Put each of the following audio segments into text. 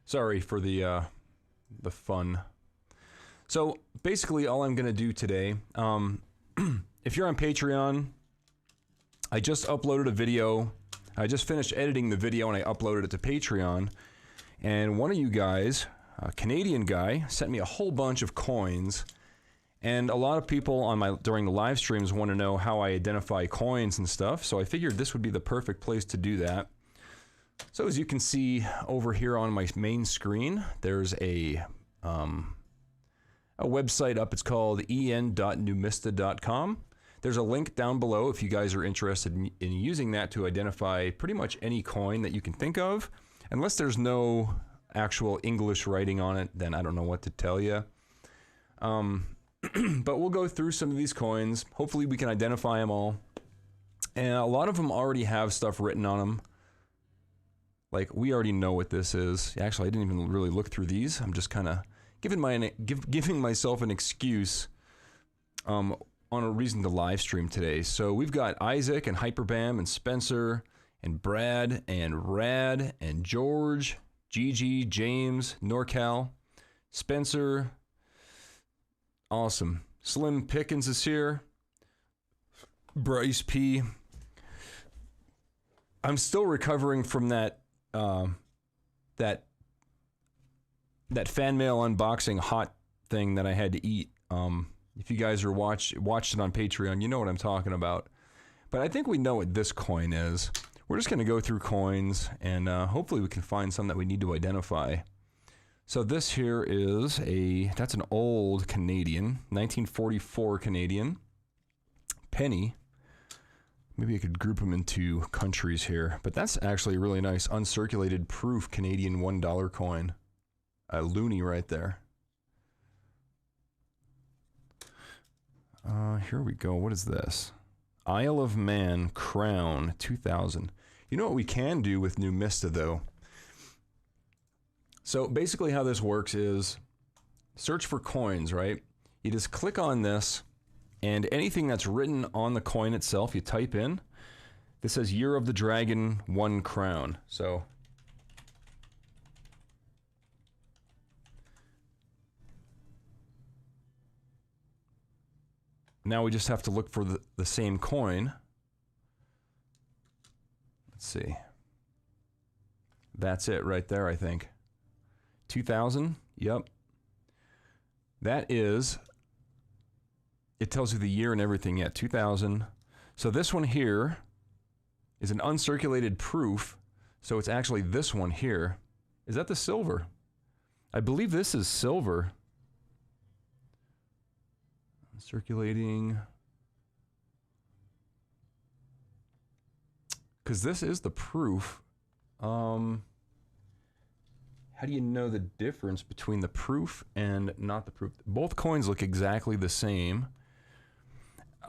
Sorry for the fun. So basically all I'm gonna do today, if you're on Patreon, I just uploaded a video. I just finished editing the video and I uploaded it to Patreon. And one of you guys, a Canadian guy, sent me a whole bunch of coins. And a lot of people on during the live streams want to know how I identify coins and stuff. So I figured this would be the perfect place to do that. So as you can see over here on my main screen, there's a website up. It's called en.numista.com. There's a link down below if you guys are interested in using that to identify pretty much any coin that you can think of. Unless there's no actual English writing on it, then I don't know what to tell you. But we'll go through some of these coins. Hopefully we can identify them all. And a lot of them already have stuff written on them. Like, we already know what this is. Actually, I didn't even really look through these. I'm just kind of giving myself an excuse on a reason to live stream today. So we've got Isaac and Hyperbam and Spencer and Brad and Rad and George, Gigi, James, NorCal, Spencer. Awesome. Slim Pickens is here. Bryce P. I'm still recovering from that that fan mail unboxing hot thing that I had to eat. If you guys are watched it on Patreon, you know what I'm talking about. But I think we know what this coin is. We're just going to go through coins, and hopefully we can find some that we need to identify. So this here is that's an old Canadian, 1944 Canadian penny. Maybe I could group them into countries here, but that's actually a really nice uncirculated proof Canadian $1 coin. A loonie right there. Here we go. What is this? Isle of Man Crown 2000. You know what we can do with Numista though? So basically how this works is search for coins, right? You just click on this and anything that's written on the coin itself, you type in. This says Year of the Dragon 1 crown. So now we just have to look for the same coin. Let's see. That's it right there, I think. 2000, yep. That is, it tells you the year and everything, yeah, 2000. So this one here is an uncirculated proof, so it's actually this one here. Is that the silver? I believe this is silver. Circulating. Because this is the proof. How do you know the difference between the proof and not the proof? Both coins look exactly the same.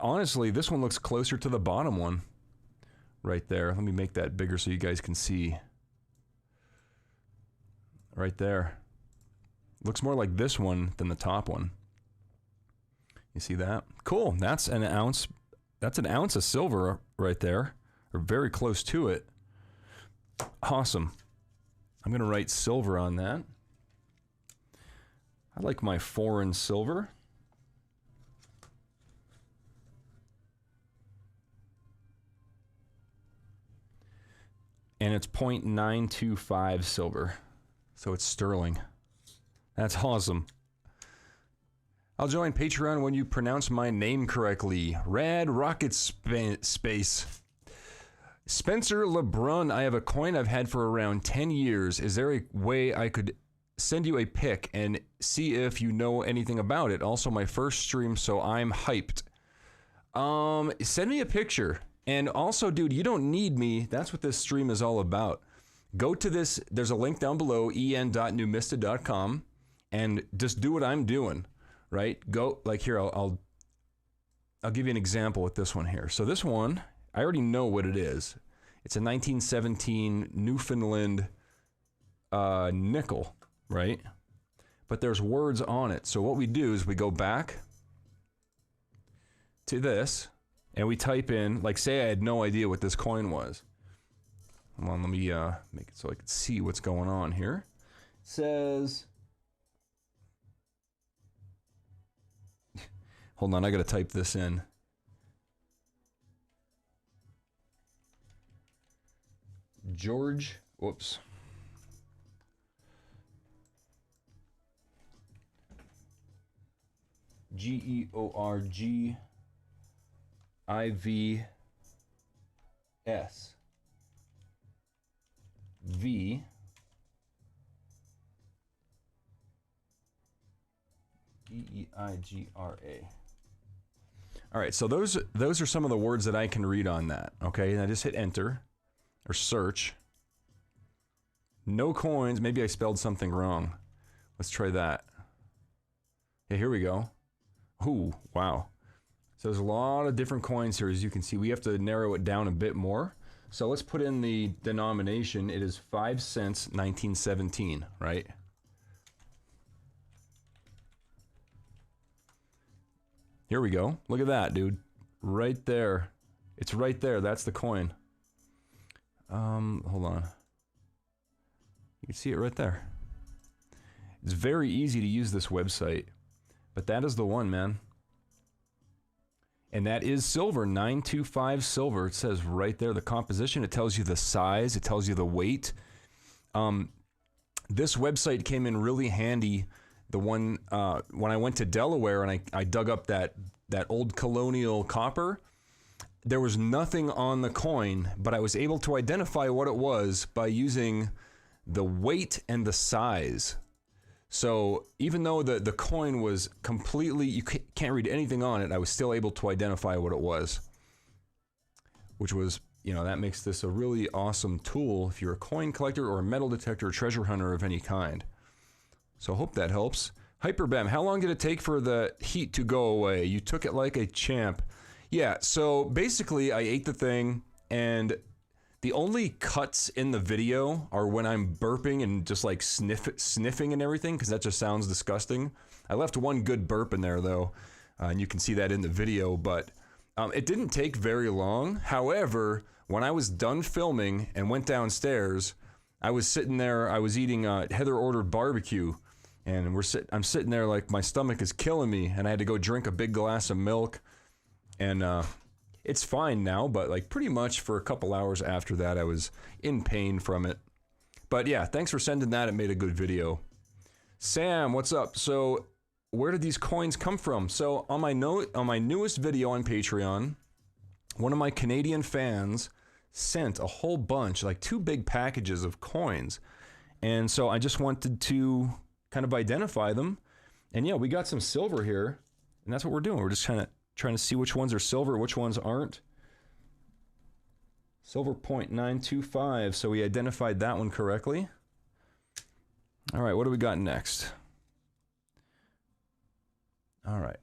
Honestly, this one looks closer to the bottom one. Right there. Let me make that bigger so you guys can see. Right there. Looks more like this one than the top one. You see that? Cool. That's an ounce. That's an ounce of silver right there. Or very close to it. Awesome. I'm going to write silver on that. I like my foreign silver. And it's 0.925 silver. So it's sterling. That's awesome. I'll join Patreon when you pronounce my name correctly. Rad Rocket Space. Spencer LeBrun, I have a coin I've had for around 10 years. Is there a way I could send you a pic and see if you know anything about it? Also my first stream, so I'm hyped. Send me a picture. And also, dude, you don't need me. That's what this stream is all about. Go to this, there's a link down below, en.numista.com, and just do what I'm doing, right? Go, like here, I'll give you an example with this one here. So this one, I already know what it is. It's a 1917 Newfoundland nickel, right? But there's words on it. So what we do is we go back to this, and we type in, like say I had no idea what this coin was. Hold on, let me make it so I can see what's going on here. says... Hold on, I gotta type this in. George, whoops. Georgivs V Deigra. All right, so those are some of the words that I can read on that. Okay, and I just hit enter or search. No coins. Maybe I spelled something wrong. Let's try that. Yeah, here we go. Ooh, wow. So there's a lot of different coins here, as you can see. We have to narrow it down a bit more. So let's put in the denomination. It is 5 cents, 1917, right? Here we go. Look at that, dude. Right there. It's right there. That's the coin. Hold on. You can see it right there. It's very easy to use this website. But that is the one, man. And that is silver, 925 silver. It says right there the composition. It tells you the size. It tells you the weight. This website came in really handy. The one when I went to Delaware and I dug up that old colonial copper, there was nothing on the coin, but I was able to identify what it was by using the weight and the size. So even though the coin was completely, you can't read anything on it, I was still able to identify what it was. Which was, you know, that makes this a really awesome tool if you're a coin collector or a metal detector or treasure hunter of any kind. So I hope that helps. Hyperbam, how long did it take for the heat to go away? You took it like a champ. Yeah, so basically I ate the thing, and the only cuts in the video are when I'm burping and just like sniffing and everything, because that just sounds disgusting. I left one good burp in there though, and you can see that in the video, but it didn't take very long. However, when I was done filming and went downstairs, I was sitting there, I was eating Heather ordered barbecue, and I'm sitting there like my stomach is killing me, and I had to go drink a big glass of milk, and it's fine now, but like pretty much for a couple hours after that, I was in pain from it. But yeah, thanks for sending that. It made a good video. Sam, what's up? So where did these coins come from? So on my newest video on Patreon, one of my Canadian fans sent a whole bunch, like 2 big packages of coins. And so I just wanted to kind of identify them. And yeah, we got some silver here, and that's what we're doing. We're just trying to see which ones are silver, which ones aren't. Silver 0.925, so we identified that one correctly. All right, what do we got next? All right.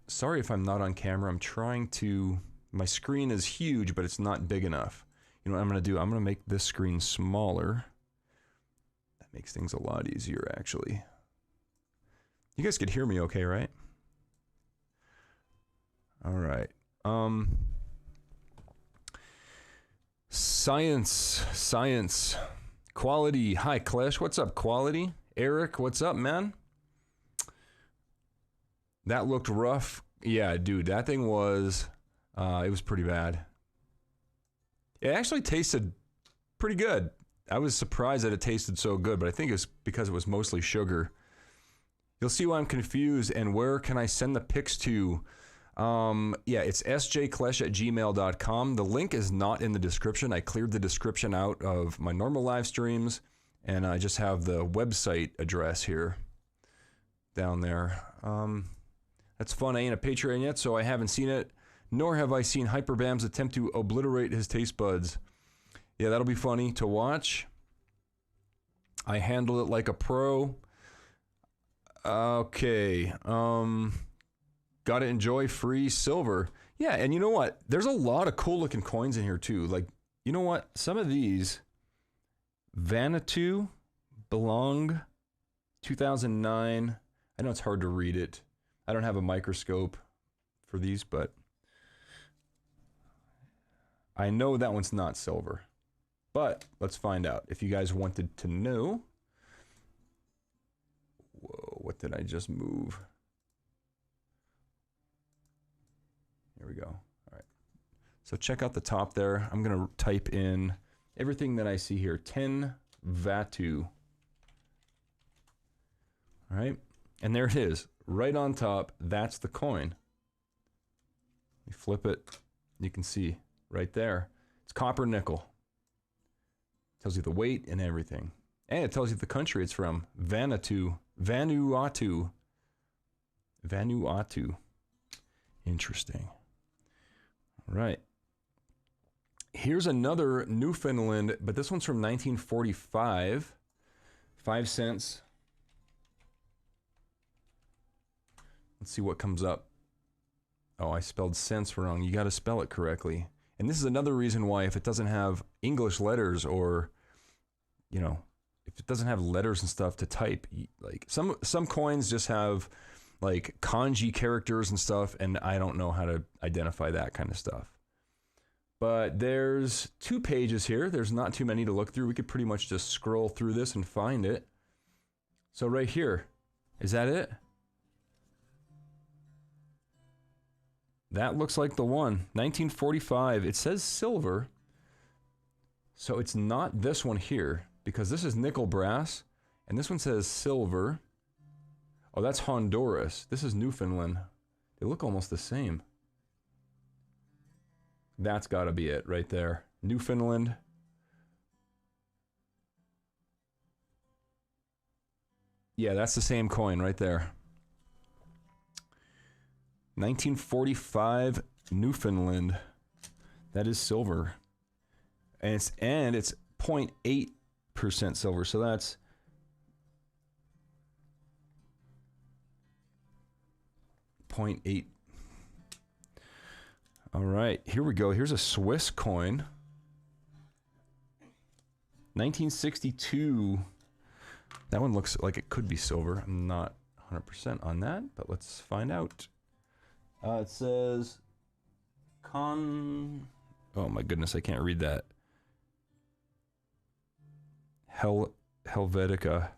Sorry if I'm not on camera. I'm trying to... My screen is huge, but it's not big enough. You know what I'm going to do? I'm going to make this screen smaller. That makes things a lot easier, actually. You guys could hear me okay, right? All right. Science. Quality. Hi, Clash. What's up, Quality? Eric, what's up, man? That looked rough. Yeah, dude, that thing was... it was pretty bad. It actually tasted pretty good. I was surprised that it tasted so good, but I think it's because it was mostly sugar. You'll see why I'm confused, and where can I send the pics to? Yeah, it's sjclesh@gmail.com. The link is not in the description. I cleared the description out of my normal live streams, and I just have the website address here down there. That's fun. I ain't a Patreon yet, so I haven't seen it, nor have I seen Hyperbam's attempt to obliterate his taste buds. Yeah, that'll be funny to watch. I handled it like a pro. Okay, gotta enjoy free silver. Yeah, and you know what? There's a lot of cool looking coins in here too. Like, you know what? Some of these, Vanuatu, Belong, 2009. I know it's hard to read it. I don't have a microscope for these, but I know that one's not silver. But let's find out. If you guys wanted to know, what did I just move? Here we go. All right. So check out the top there. I'm going to type in everything that I see here. 10 Vatu. All right. And there it is. Right on top. That's the coin. You flip it. You can see right there. It's copper nickel. Tells you the weight and everything. And it tells you the country it's from. Vanuatu. Vanuatu. Vanuatu. Interesting. All right. Here's another Newfoundland, but this one's from 1945. 5 cents. Let's see what comes up. Oh, I spelled cents wrong. You got to spell it correctly. And this is another reason why if it doesn't have English letters or, you know, if it doesn't have letters and stuff to type, like some coins just have like kanji characters and stuff, and I don't know how to identify that kind of stuff. But there's 2 pages here. There's not too many to look through. We could pretty much just scroll through this and find it. So right here, is that it? That looks like the one. 1945. It says silver. So it's not this one here, because this is nickel brass, and this one says silver. Oh, that's Honduras. This is Newfoundland. They look almost the same. That's got to be it right there. Newfoundland. Yeah, that's the same coin right there. 1945 Newfoundland. That is silver. And it's 0.8% silver. So that's 0.8. All right, here we go. Here's a Swiss coin. 1962. That one looks like it could be silver. I'm not 100% on that, but let's find out. It says oh my goodness, I can't read that. Helvetica.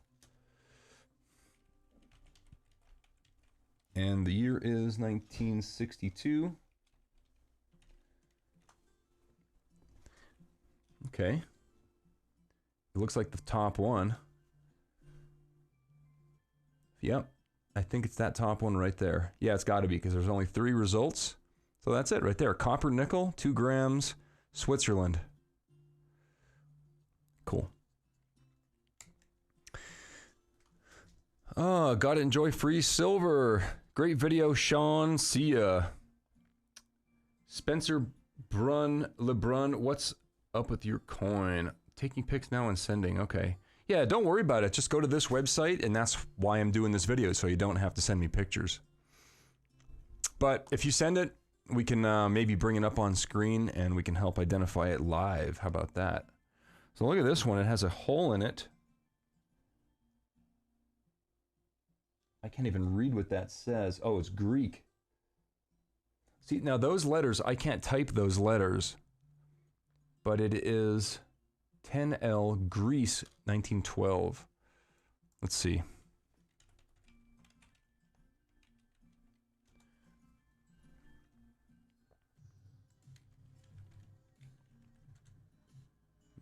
And the year is 1962. Okay. It looks like the top one. Yep. I think it's that top one right there. Yeah, it's got to be, because there's only 3 results. So that's it right there. Copper nickel, 2 grams, Switzerland. Cool. Oh, gotta enjoy free silver. Great video, Sean. See ya. Spencer LeBrun, what's up with your coin? Taking pics now and sending. Okay. Yeah, don't worry about it. Just go to this website, and that's why I'm doing this video, so you don't have to send me pictures. But if you send it, we can maybe bring it up on screen, and we can help identify it live. How about that? So look at this one. It has a hole in it. I can't even read what that says. Oh, it's Greek. See, now those letters, I can't type those letters. But it is 10L Greece 1912. Let's see.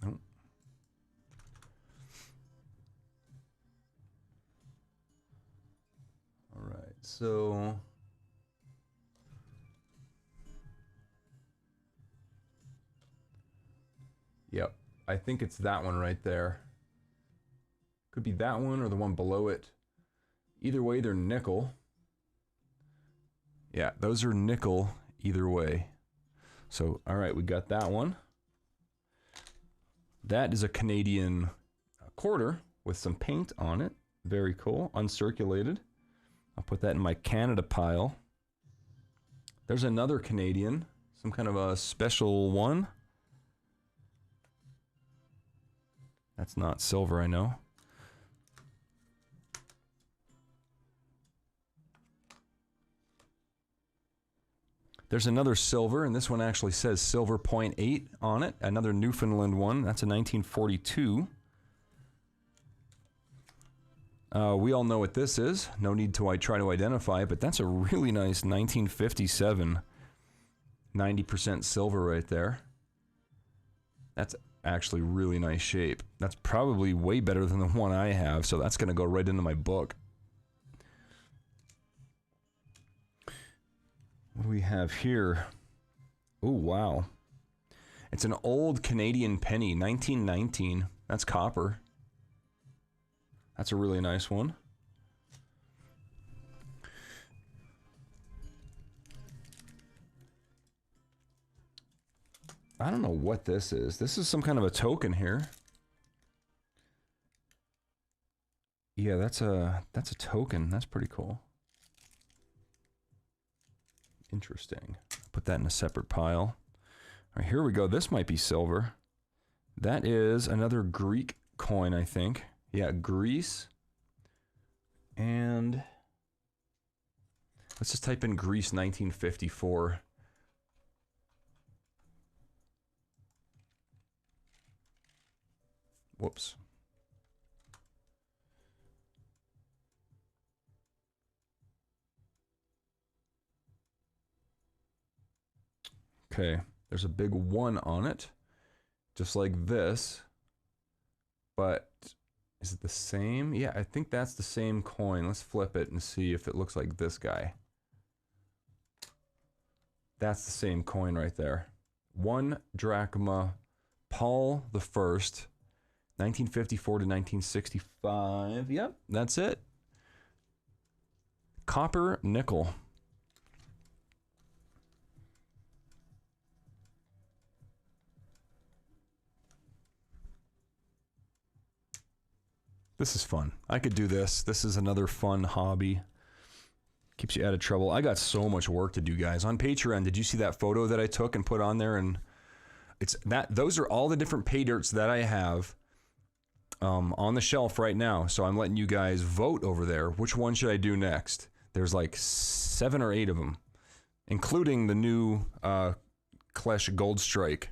Nope. All right, so yep, I think it's that one right there. Could be that one or the one below it. Either way, they're nickel. Yeah, those are nickel either way. So, all right, we got that one. That is a Canadian quarter with some paint on it. Very cool, uncirculated. I'll put that in my Canada pile. There's another Canadian, some kind of a special one. That's not silver, I know. There's another silver, and this one actually says silver 0.8 on it. Another Newfoundland one. That's a 1942. We all know what this is. No need to try to identify it, but that's a really nice 1957 90% silver right there. That's actually really nice shape. That's probably way better than the one I have, so that's going to go right into my book. What do we have here? Oh, wow. It's an old Canadian penny, 1919. That's copper. That's a really nice one. I don't know what this is. This is some kind of a token here. Yeah, that's a token. That's pretty cool. Interesting. Put that in a separate pile. All right, here we go. This might be silver. That is another Greek coin, I think. Yeah, Greece. And let's just type in Greece 1954. Whoops. Okay, there's a big 1 on it, just like this. But is it the same? Yeah, I think that's the same coin. Let's flip it and see if it looks like this guy. That's the same coin right there. 1 drachma, Paul the First, 1954 to 1965. Yep, that's it. Copper nickel. This is fun. I could do this. This is another fun hobby. Keeps you out of trouble. I got so much work to do, guys. On Patreon, did you see that photo that I took and put on there? And it's that. Those are all the different pay dirts that I have on the shelf right now. So I'm letting you guys vote over there. Which one should I do next? There's like 7 or 8 of them, including the new Clash Gold Strike.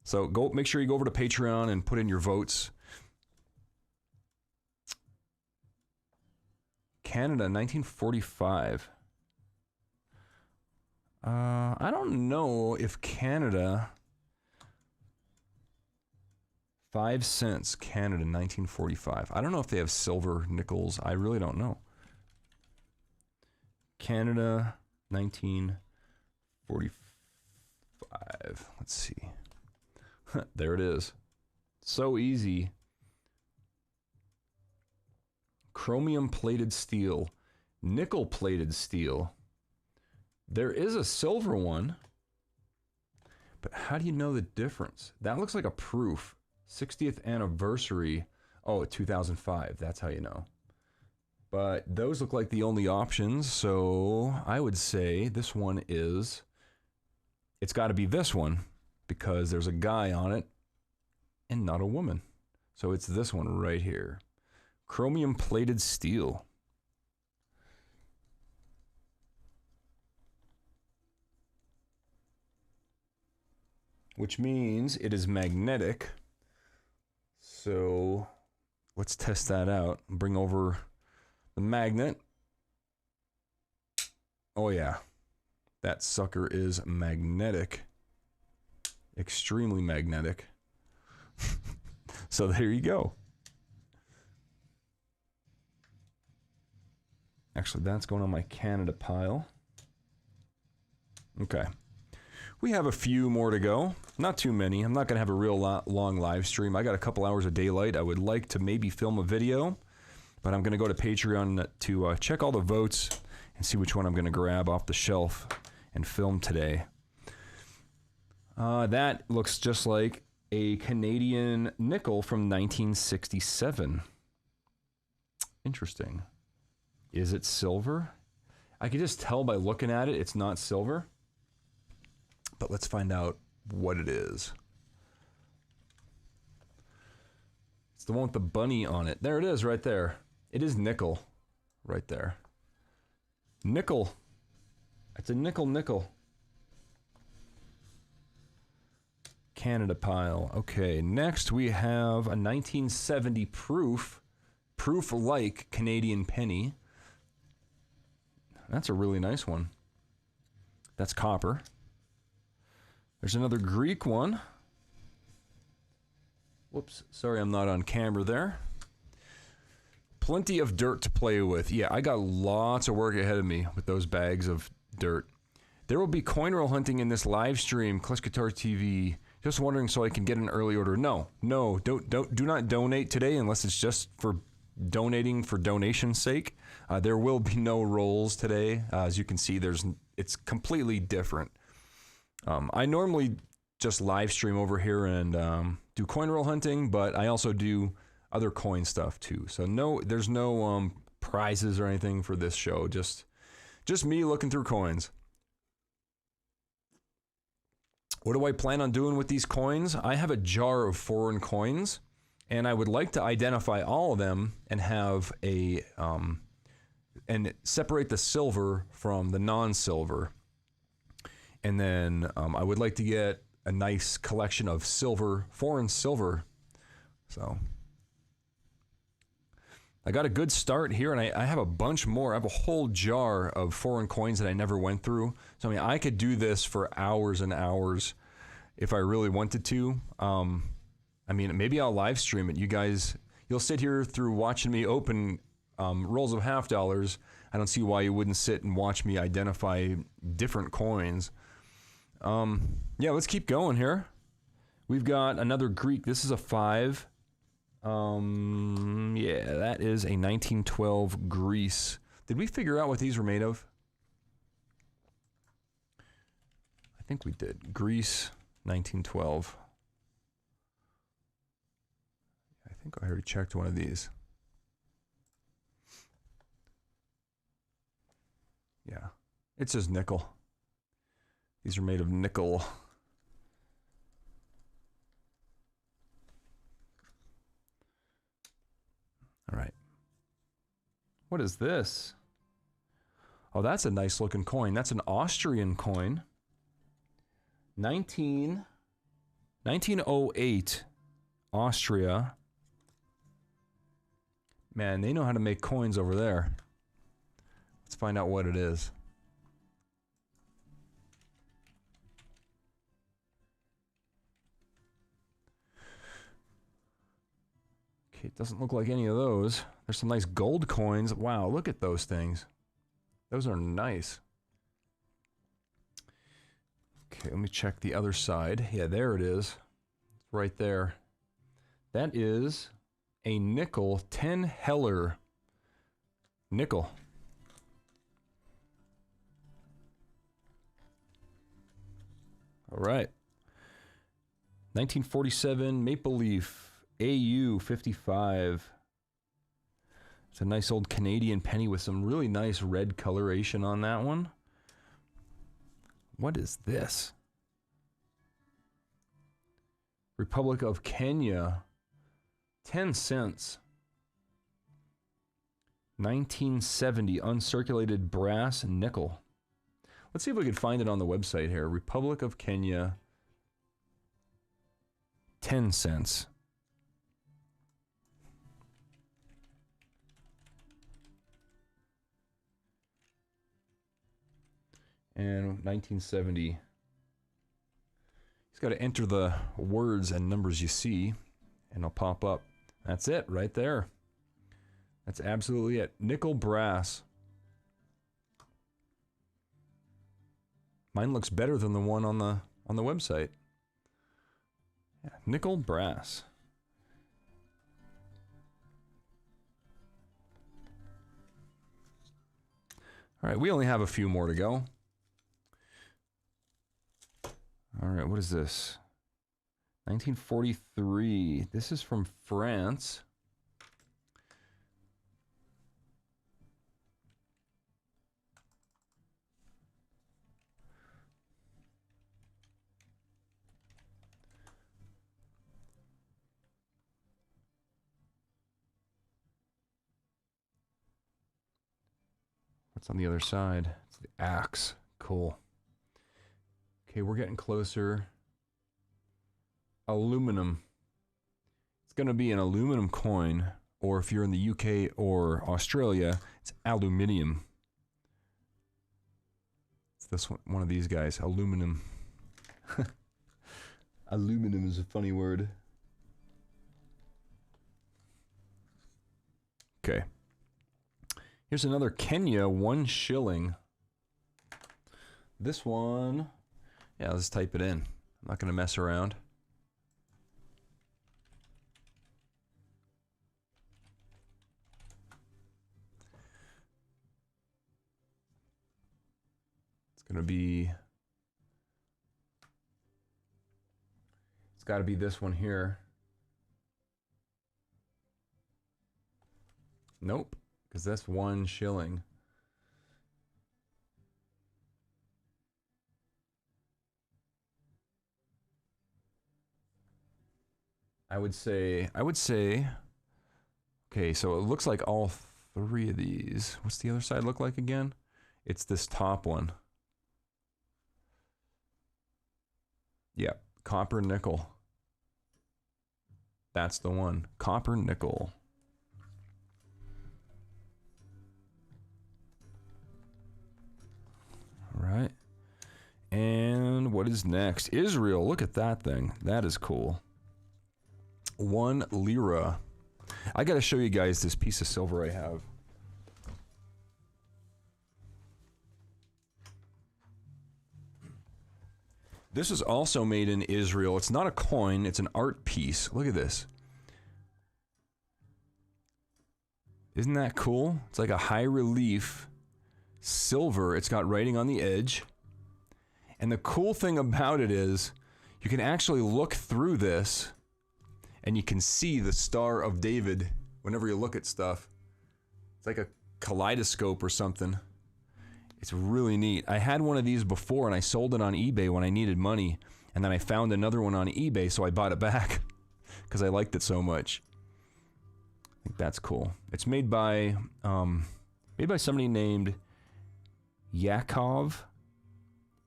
So go make sure you go over to Patreon and put in your votes. Canada, 1945. I don't know if Canada... 5 cents, Canada, 1945. I don't know if they have silver nickels. I really don't know. Canada, 1945. Let's see. There it is. So easy. Chromium plated steel. Nickel plated steel. There is a silver one. But how do you know the difference? That looks like a proof. 60th anniversary. Oh, 2005. That's how you know. But those look like the only options. So I would say this one is... It's got to be this one. Because there's a guy on it. And not a woman. So it's this one right here. Chromium plated steel. Which means it is magnetic. So let's test that out. Bring over the magnet. Oh yeah. That sucker is magnetic. Extremely magnetic. So there you go. Actually, that's going on my Canada pile. Okay. We have a few more to go. Not too many. I'm not going to have a real long live stream. I got a couple hours of daylight. I would like to maybe film a video, but I'm going to go to Patreon to check all the votes and see which one I'm going to grab off the shelf and film today. That looks just like a Canadian nickel from 1967. Interesting. Is it silver? I can just tell by looking at it, it's not silver. But let's find out what it is. It's the one with the bunny on it. There it is right there. It is nickel right there. Nickel. It's a nickel. Canada pile. Okay, next we have a 1970 proof proof-like Canadian penny. That's a really nice one. That's copper. There's another Greek one. Whoops, sorry I'm not on camera there. Plenty of dirt to play with. Yeah, I got lots of work ahead of me with those bags of dirt. There will be coin roll hunting in this live stream, Clutch Guitar TV. Just wondering so I can get an early order. No, do not donate today unless it's just for donating for donation's sake. There will be no rolls today. As you can see, it's completely different. I normally just live stream over here and do coin roll hunting, but I also do other coin stuff too. So no, there's no prizes or anything for this show. Just me looking through coins. What do I plan on doing with these coins? I have a jar of foreign coins, and I would like to identify all of them and have a and separate the silver from the non-silver. And then I would like to get a nice collection of silver, foreign silver. So I got a good start here, and I have a bunch more. I have a whole jar of foreign coins that I never went through. So I mean, I could do this for hours and hours if I really wanted to. I mean, maybe I'll live stream it. You guys, you'll sit here through watching me open rolls of half dollars. I don't see why you wouldn't sit and watch me identify different coins. Yeah, let's keep going here. We've got another Greek. This is a 5. Yeah, that is a 1912 Greece. Did we figure out what these were made of? I think we did. Greece, 1912. I think I already checked one of these. Yeah, it says nickel. These are made of nickel. All right. What is this? Oh, that's a nice looking coin. That's an Austrian coin. 1908, Austria. Man, they know how to make coins over there. Let's find out what it is. Okay, it doesn't look like any of those. There's some nice gold coins. Wow, look at those things. Those are nice. Okay, let me check the other side. Yeah, there it is. Right there. That is a nickel 10 Heller. Nickel. All right. 1947 Maple Leaf AU 55. It's a nice old Canadian penny with some really nice red coloration on that one. What is this? Republic of Kenya. 10 cents. 1970 uncirculated brass nickel. Let's see if we can find it on the website here. Republic of Kenya. 10 cents. And 1970. He's got to enter the words and numbers you see, and it'll pop up. That's it, right there. That's absolutely it. Nickel brass. Mine looks better than the one on the website. Yeah, nickel brass. All right, we only have a few more to go. All right, what is this? 1943. This is from France. What's on the other side? It's the axe. Cool. Okay, we're getting closer. Aluminum. It's going to be an aluminum coin. or if you're in the UK or Australia, it's aluminium. It's this one of these guys, aluminum. Aluminum is a funny word. Okay. Here's another Kenya 1 shilling. This one, yeah, let's type it in. I'm not going to mess around. It's going to be, it's got to be this one here. Nope, because that's 1 shilling. I would say, okay, so it looks like all 3 of these. What's the other side look like again? It's this top one. Yeah, copper nickel. That's the one, copper nickel. All right. And what is next? Israel, look at that thing. That is cool. 1 lira. I gotta show you guys this piece of silver I have. This is also made in Israel. It's not a coin, it's an art piece. Look at this. Isn't that cool? It's like a high relief silver. It's got writing on the edge. And the cool thing about it is you can actually look through this and you can see the Star of David whenever you look at stuff. It's like a kaleidoscope or something. It's really neat. I had one of these before and I sold it on eBay when I needed money. And then I found another one on eBay, so I bought it back because I liked it so much. I think that's cool. It's made by somebody named Yakov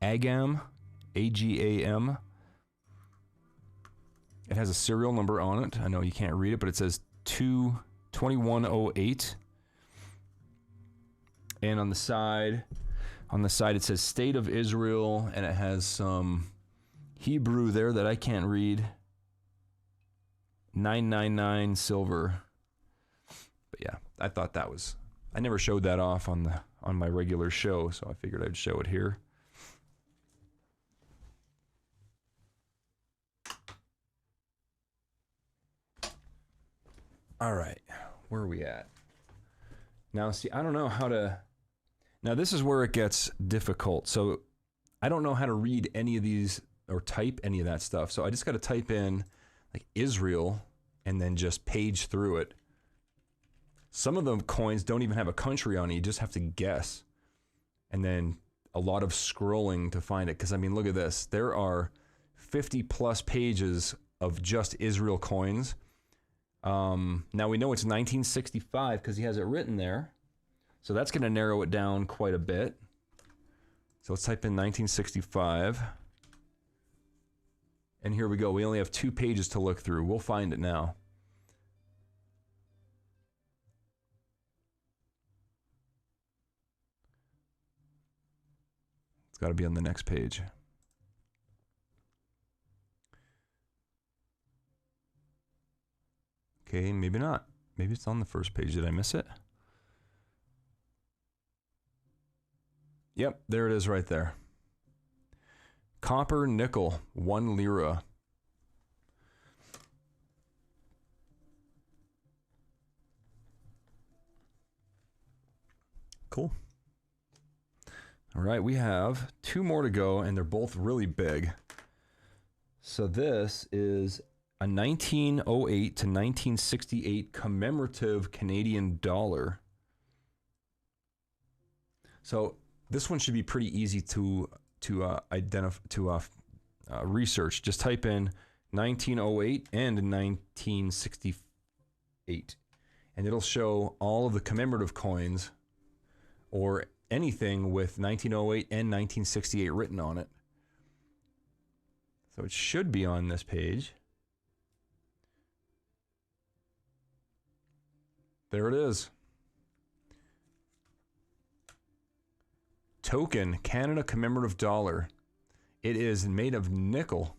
Agam, A-G-A-M. It has a serial number on it. I know you can't read it, but it says 2108. And on the side it says State of Israel, and it has some Hebrew there that I can't read. 999 silver. But yeah, I thought that was, I never showed that off on my regular show, so I figured I'd show it here. All right, where are we at? Now, see, I don't know how to... Now, this is where it gets difficult. So, I don't know how to read any of these or type any of that stuff. So, I just got to type in, like, Israel and then just page through it. Some of the coins don't even have a country on it. You just have to guess. And then a lot of scrolling to find it. Because, I mean, look at this. There are 50-plus pages of just Israel coins. Now we know it's 1965 because he has it written there. So that's going to narrow it down quite a bit. So let's type in 1965. And here we go. We only have 2 pages to look through. We'll find it now. It's got to be on the next page. Okay, maybe not. Maybe it's on the first page. Did I miss it? Yep, there it is right there. Copper nickel, 1 lira. Cool. All right, we have 2 more to go, and they're both really big. So this is a 1908 to 1968 commemorative Canadian dollar. So this one should be pretty easy to research. Just type in 1908 and 1968, and it'll show all of the commemorative coins or anything with 1908 and 1968 written on it. So it should be on this page. There it is. Token, Canada commemorative dollar. It is made of nickel.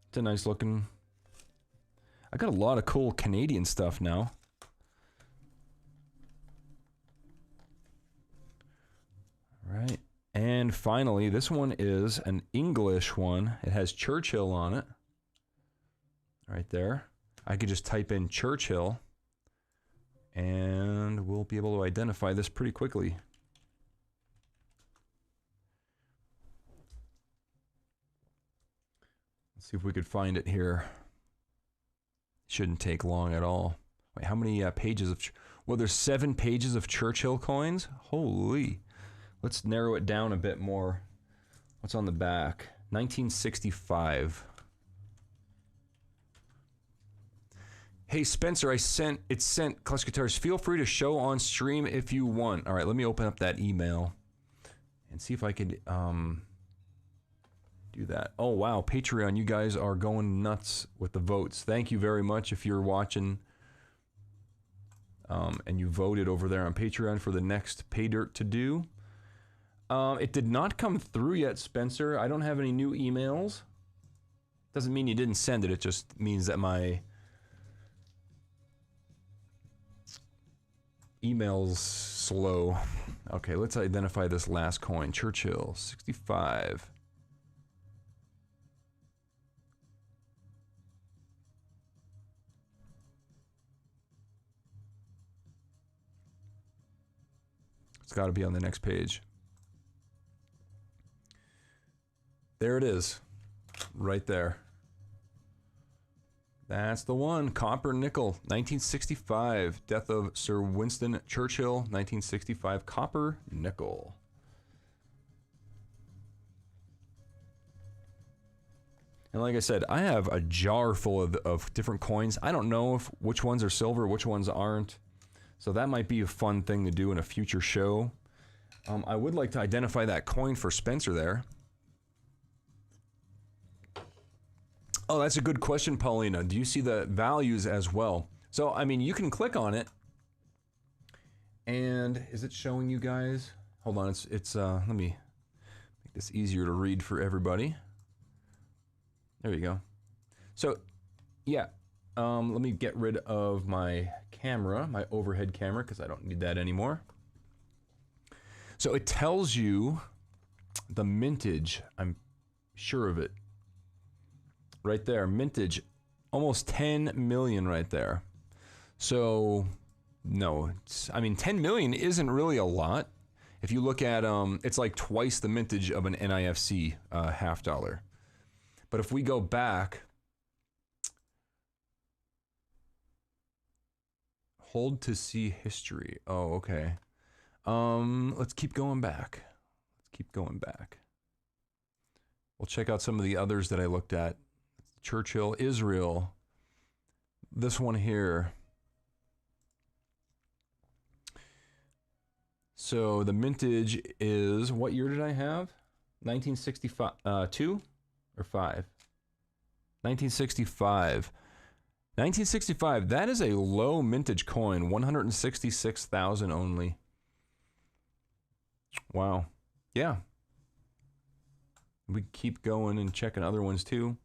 It's a nice looking... I got a lot of cool Canadian stuff now. Right. And finally, this one is an English one. It has Churchill on it. Right there. I could just type in Churchill, and we'll be able to identify this pretty quickly. Let's see if we could find it here. Shouldn't take long at all. Wait, how many pages of... Well, there's 7 pages of Churchill coins? Holy. Let's narrow it down a bit more. What's on the back? 1965. Hey Spencer, it's sent. Clutch Guitars, feel free to show on stream if you want. All right, let me open up that email and see if I could do that. Oh wow, Patreon, you guys are going nuts with the votes. Thank you very much if you're watching and you voted over there on Patreon for the next pay dirt to do. It did not come through yet, Spencer. I don't have any new emails. Doesn't mean you didn't send it. It just means that my email's slow. Okay, let's identify this last coin. Churchill, 65. It's got to be on the next page. There it is. Right there. That's the one. Copper nickel. 1965. Death of Sir Winston Churchill. 1965. Copper nickel. And like I said, I have a jar full of different coins. I don't know which ones are silver, which ones aren't. So that might be a fun thing to do in a future show. I would like to identify that coin for Spencer there. Oh, that's a good question, Paulina. Do you see the values as well? So, I mean, you can click on it. And is it showing you guys? Hold on, let me make this easier to read for everybody. There you go. So, yeah. Let me get rid of my camera, my overhead camera, because I don't need that anymore. So it tells you the mintage. I'm sure of it. Right there, mintage, almost 10 million right there. So, no, I mean, 10 million isn't really a lot. If you look at, it's like twice the mintage of an NIFC half dollar. But if we go back, hold to see history. Oh, okay. Let's keep going back. Let's keep going back. We'll check out some of the others that I looked at. Churchill, Israel. This one here. So the mintage is, what year did I have? 1965, 2 or 5? 1965. 1965, that is a low mintage coin, 166,000 only. Wow. Yeah. We keep going and checking other ones too.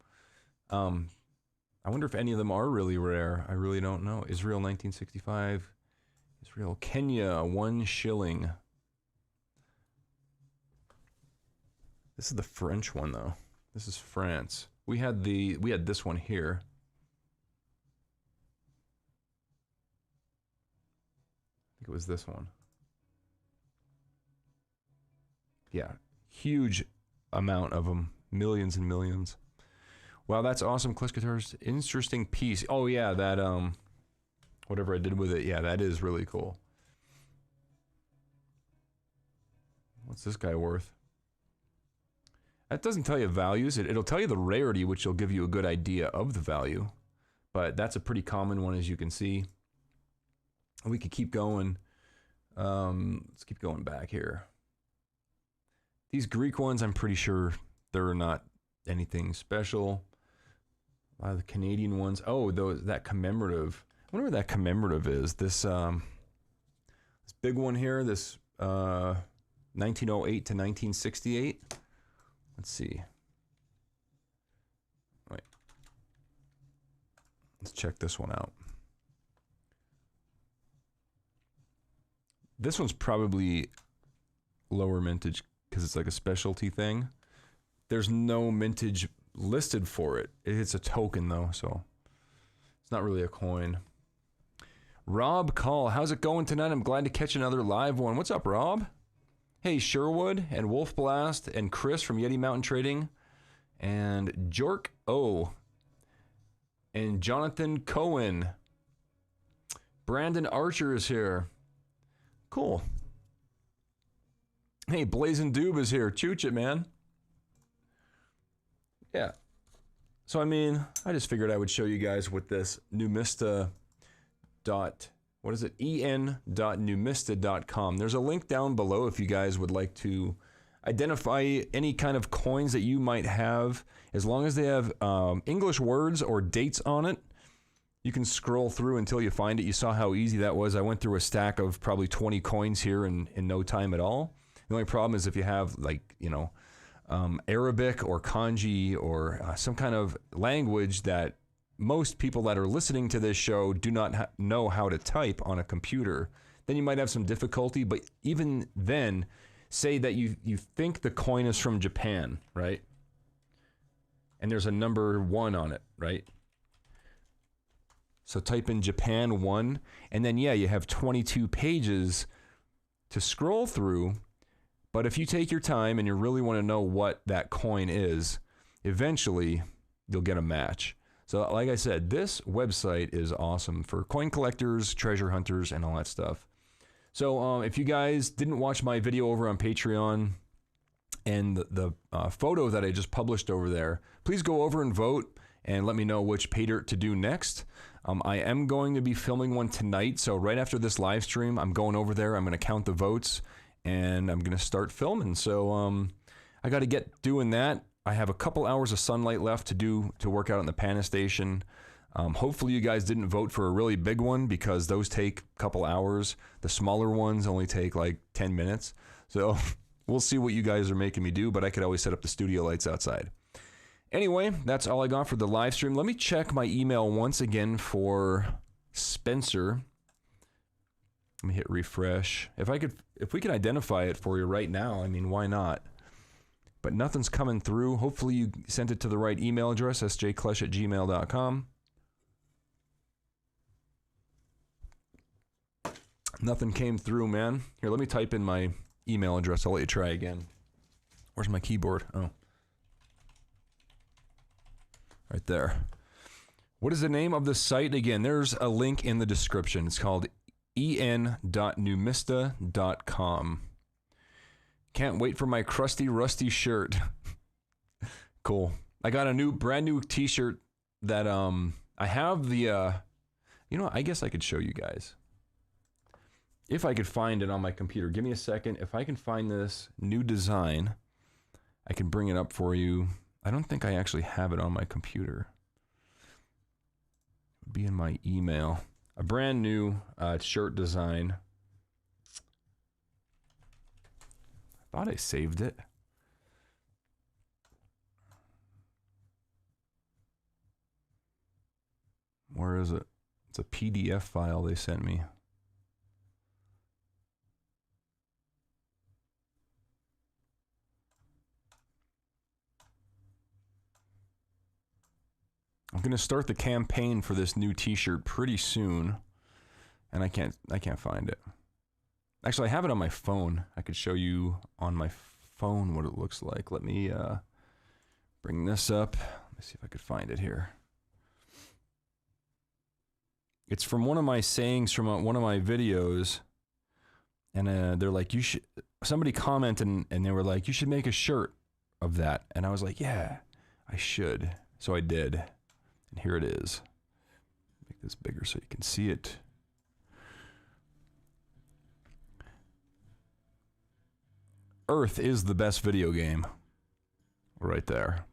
I wonder if any of them are really rare. I really don't know. Israel 1965. Israel, Kenya, 1 shilling. This is the French one though. This is France. We had this one here. I think it was this one. Yeah, huge amount of them. Millions and millions. Wow, that's awesome, Clutch Guitars. Interesting piece. Oh yeah, that whatever I did with it, yeah, that is really cool. What's this guy worth? That doesn't tell you values. It'll tell you the rarity, which will give you a good idea of the value. But that's a pretty common one, as you can see. We could keep going. Let's keep going back here. These Greek ones, I'm pretty sure they're not anything special. A lot of the Canadian ones. Oh, that commemorative. I wonder what that commemorative is. This big one here, this 1908 to 1968. Let's see. Wait. Let's check this one out. This one's probably lower mintage because it's like a specialty thing. There's no mintage listed for it. It's a token though, so it's not really a coin. Rob Call, how's it going tonight? I'm glad to catch another live one. What's up, Rob? Hey, Sherwood and Wolf Blast and Chris from Yeti Mountain Trading and Jork O and Jonathan Cohen. Brandon Archer is here. Cool. Hey, Blazing Doob is here. Chooch it, man. Yeah. So, I mean, I just figured I would show you guys with this Numista en.numista.com. There's a link down below if you guys would like to identify any kind of coins that you might have. As long as they have English words or dates on it, you can scroll through until you find it. You saw how easy that was. I went through a stack of probably 20 coins here in no time at all. The only problem is if you have, like, you know, Arabic or kanji or some kind of language that most people that are listening to this show do not know how to type on a computer, then you might have some difficulty. But even then, say that you think the coin is from Japan, right? And there's a number 1 on it, right? So type in Japan 1, and then yeah, you have 22 pages to scroll through. But if you take your time and you really want to know what that coin is, eventually you'll get a match. So like I said, this website is awesome for coin collectors, treasure hunters, and all that stuff. So if you guys didn't watch my video over on Patreon and the photo that I just published over there, please go over and vote and let me know which pay dirt to do next. I am going to be filming one tonight, so right after this live stream, I'm going over there, I'm going to count the votes, and I'm going to start filming. So I got to get doing that. I have a couple hours of sunlight left to work out on the Pana Station. Hopefully you guys didn't vote for a really big one because those take a couple hours. The smaller ones only take like 10 minutes. So we'll see what you guys are making me do, but I could always set up the studio lights outside. Anyway, that's all I got for the live stream. Let me check my email once again for Spencer. Let me hit refresh. If we can identify it for you right now, I mean, why not? But nothing's coming through. Hopefully you sent it to the right email address, sjclush@gmail.com. Nothing came through, man. Here, let me type in my email address. I'll let you try again. Where's my keyboard? Oh. Right there. What is the name of the site again? There's a link in the description. It's called en.numista.com. Can't wait for my crusty, rusty shirt. Cool. I got a brand new t-shirt that I have the you know, I guess I could show you guys. If I could find it on my computer. Give me a second. If I can find this new design, I can bring it up for you. I don't think I actually have it on my computer. It would be in my email. A brand new shirt design. I thought I saved it. Where is it? It's a PDF file they sent me. I'm gonna start the campaign for this new t-shirt pretty soon, and I can't find it. Actually, I have it on my phone. I could show you on my phone what it looks like. Let me bring this up. Let me see if I could find it here. It's from one of my sayings from one of my videos, and they're like, somebody commented and they were like, you should make a shirt of that. And I was like, yeah, I should. So I did. And here it is. Make this bigger so you can see it. Earth is the best video game. Right there.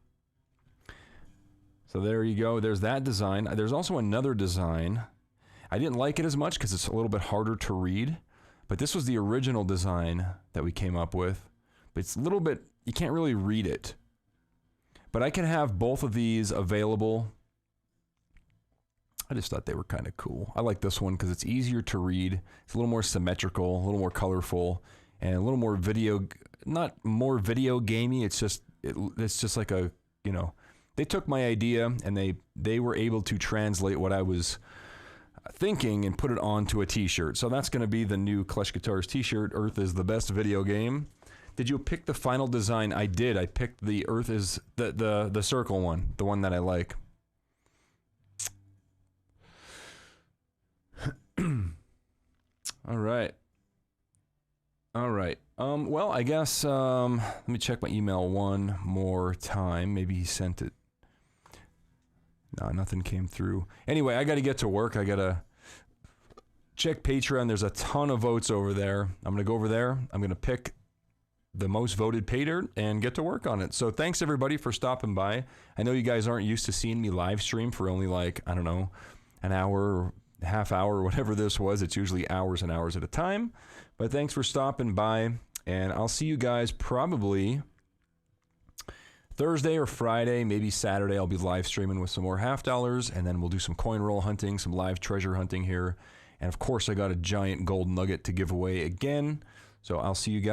So there you go. There's that design. There's also another design. I didn't like it as much because it's a little bit harder to read. But this was the original design that we came up with. But it's a little bit, you can't really read it. But I can have both of these available. I just thought they were kind of cool. I like this one because it's easier to read. It's a little more symmetrical, a little more colorful, and a little more video, not more video gamey. It's just like a, you know, they took my idea and they were able to translate what I was thinking and put it onto a t-shirt. So that's going to be the new Clash Guitars t-shirt. Earth is the best video game. Did you pick the final design? I did. I picked the Earth is the circle one, the one that I like. All right. Well, I guess let me check my email one more time. Maybe he sent it. No, nothing came through. Anyway, I got to get to work. I got to check Patreon. There's a ton of votes over there. I'm going to go over there. I'm going to pick the most voted pay dirt and get to work on it. So thanks everybody for stopping by. I know you guys aren't used to seeing me live stream for only like, I don't know, an hour or half hour or whatever this was. It's usually hours and hours at a time. But thanks for stopping by, and I'll see you guys probably Thursday or Friday, maybe Saturday. I'll be live streaming with some more half dollars, and then we'll do some coin roll hunting, some live treasure hunting here. And of course, I got a giant gold nugget to give away again. So I'll see you guys.